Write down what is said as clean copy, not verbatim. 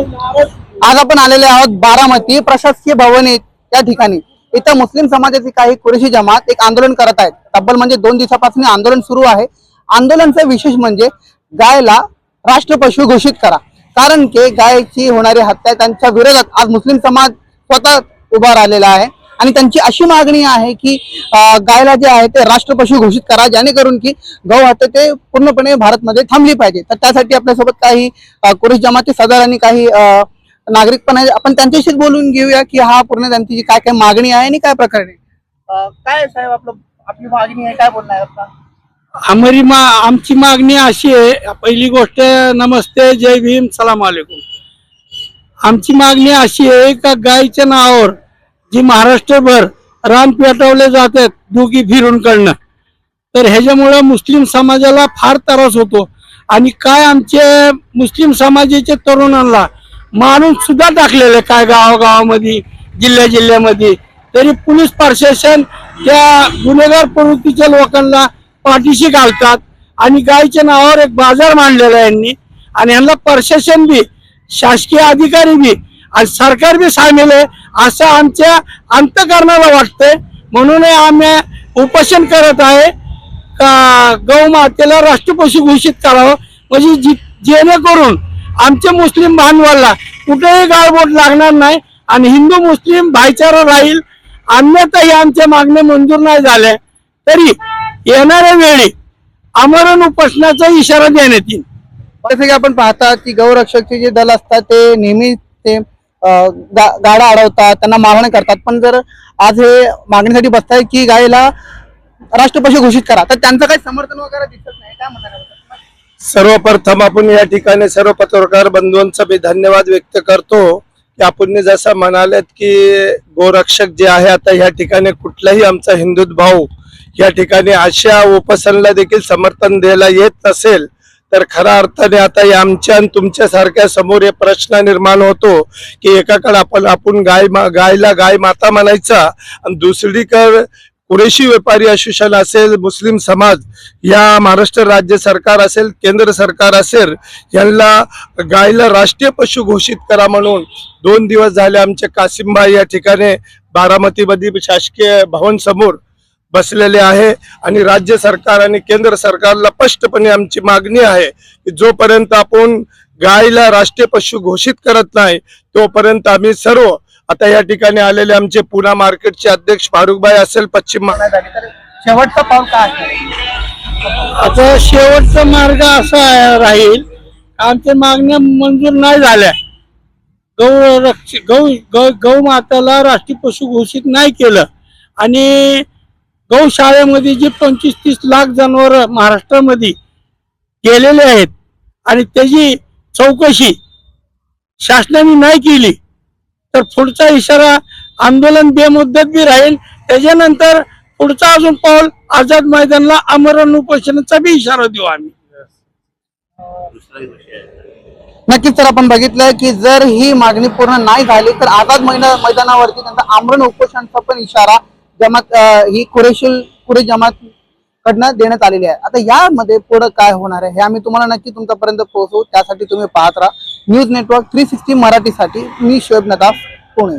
आज आपण आलेले आहोत बारामती प्रशासकीय भवन या ठिकाणी। इथं मुस्लिम समाजाची काही कुरेशी जमात एक आंदोलन करत आहेत। तब्बल म्हणजे 2 दिवसापासून आंदोलन सुरू आहे। आंदोलनाचा विशेष म्हणजे गायला राष्ट्रपशु घोषित करा, कारण की गायची होणारी हत्या त्यांच्या विरोधात आज मुस्लिम समाज स्वतः उभा राहिलेला आहे आणि त्यांची अशी मागणी आहे की गायला जे आहे ते राष्ट्रपशु घोषित करा, जेणेकरून की गौ हत्या ते पूर्णपणे भारतमध्ये थांबली पाहिजे। तर त्यासाठी आपल्यासोबत काही कुरेश जमाती सदर आणि काही नागरिक पण आहे। आपण त्यांच्याशीच बोलून घेऊया की हा पूर्ण त्यांची काय काय मागणी आहे आणि काय प्रकरणे काय साहेब आपली मागणी आहे, काय बोलणं आहे आपला? आमची मागणी अशी आहे। पहिली गोष्ट नमस्ते, जय भीम, सलाम अलैकुम। आमची मागणी अशी आहे का गायच्या नावावर जी महाराष्ट्रभर रान पेटवले जातात दोघी फिरून करणं, तर ह्याच्यामुळे मुस्लिम समाजाला फार त्रास होतो आणि काय आमचे मुस्लिम समाजाच्या तरुणांना मारून सुद्धा टाकलेले काय गावागावामध्ये जिल्ह्यामध्ये, तरी पोलीस प्रशासन त्या गुन्हेगार प्रवृत्तीच्या लोकांना पाठीशी घालतात आणि गायच्या नावावर एक बाजार मांडलेला आहे यांनी, आणि यांना प्रशासन बी शासकीय अधिकारी बी आणि सरकार बी सामील आहे असं आमच्या अंतःकरणाला वाटतंय। म्हणून आम्ही उपोषण करत आहे का गौ मातेला राष्ट्रपशु घोषित करावं, म्हणजे जेणेकरून आमच्या मुस्लिम बांधवांना कुठेही गाळबोट लागणार नाही आणि हिंदू मुस्लिम भाईचारा राहील। अन्यथाही आमच्या मागण्या मंजूर नाही झाल्या तरी येणाऱ्या वेळी आमरण उपोषणाचा इशारा देण्यात येईल। जसे की आपण पाहता की गौरक्षकचे जे दल असतात ते नेहमी ते गाड्या अडवतात, त्यांना मारहाण करतात, पण जर आज हे मागणीसाठी बसताय की गायला राष्ट्रपशु घोषित करा, तर त्यांचं काही समर्थन वगैरे दिसत नाही, काय म्हणणार? सर्वप्रथम आपण या ठिकाणी सर्व पत्रकार बंधूंचा मी धन्यवाद व्यक्त करतो की आपण जसं म्हणालेत की गोरक्षक जे आहे आता या ठिकाणी कुठलाही आमचा हिंदू भाऊ या ठिकाणी अशा उपोषणाला देखील समर्थन द्यायला येत नसेल तर खऱ्या अर्थाने आता आमच्या आणि तुमच्या सारख्या समोर हे प्रश्न निर्माण होतो की एकाकडे आपण गायला गाय माता म्हणायचा आणि दुसरीकडे कुरेशी व्यापारी असोसिएशन असेल, मुस्लिम समाज या महाराष्ट्र राज्य सरकार असेल, केंद्र सरकार असेल, यांना गायला राष्ट्रीय पशु घोषित करा म्हणून 2 दिवस झाले आमचे कासिमबाई या ठिकाणी बारामतीमध्ये शासकीय भवन समोर बसलेले आहे आणि राज्य सरकार आणि केंद्र सरकारला स्पष्टपणे आमची मागणी आहे की जोपर्यंत आपण गायला राष्ट्रीय पशु घोषित करत नाही तोपर्यंत आम्ही सर्व आता या ठिकाणी आलेले आमचे पुणा मार्केटचे अध्यक्ष फारुखभाई असेल, पश्चिम शेवटचा पाऊल काय? आता शेवटचा मार्ग असा राहील, आमच्या मागण्या मंजूर नाही झाल्या, गौ माताला राष्ट्रीय पशु घोषित नाही केलं आणि गौशाळेमध्ये जे 25-30 लाख जनावर महाराष्ट्रामध्ये गेलेले आहेत आणि त्याची चौकशी शासनाने नाही केली तर पुढचा इशारा आंदोलन बेमुदत बी राहील। त्याच्यानंतर पुढचा अजून पाऊल आझाद मैदानला आमरण उपोषणाचा बी इशारा देऊ आम्ही। नक्कीच तर आपण बघितलंय की जर ही मागणी पूर्ण नाही झाली तर आझाद मैदानावरती त्यांचा आमरण उपोषणाचा पण इशारा जमात ही कुरेश जमात कडनं देण्यात आलेली आहे। आता यामध्ये पुढे काय होणार आहे हे आम्ही तुम्हाला नक्की तुमच्यापर्यंत पोहोचवू, त्यासाठी तुम्ही पाहत राहा न्यूज नेटवर्क 360 मराठीसाठी। मी शोएब नदाफ, पुणे।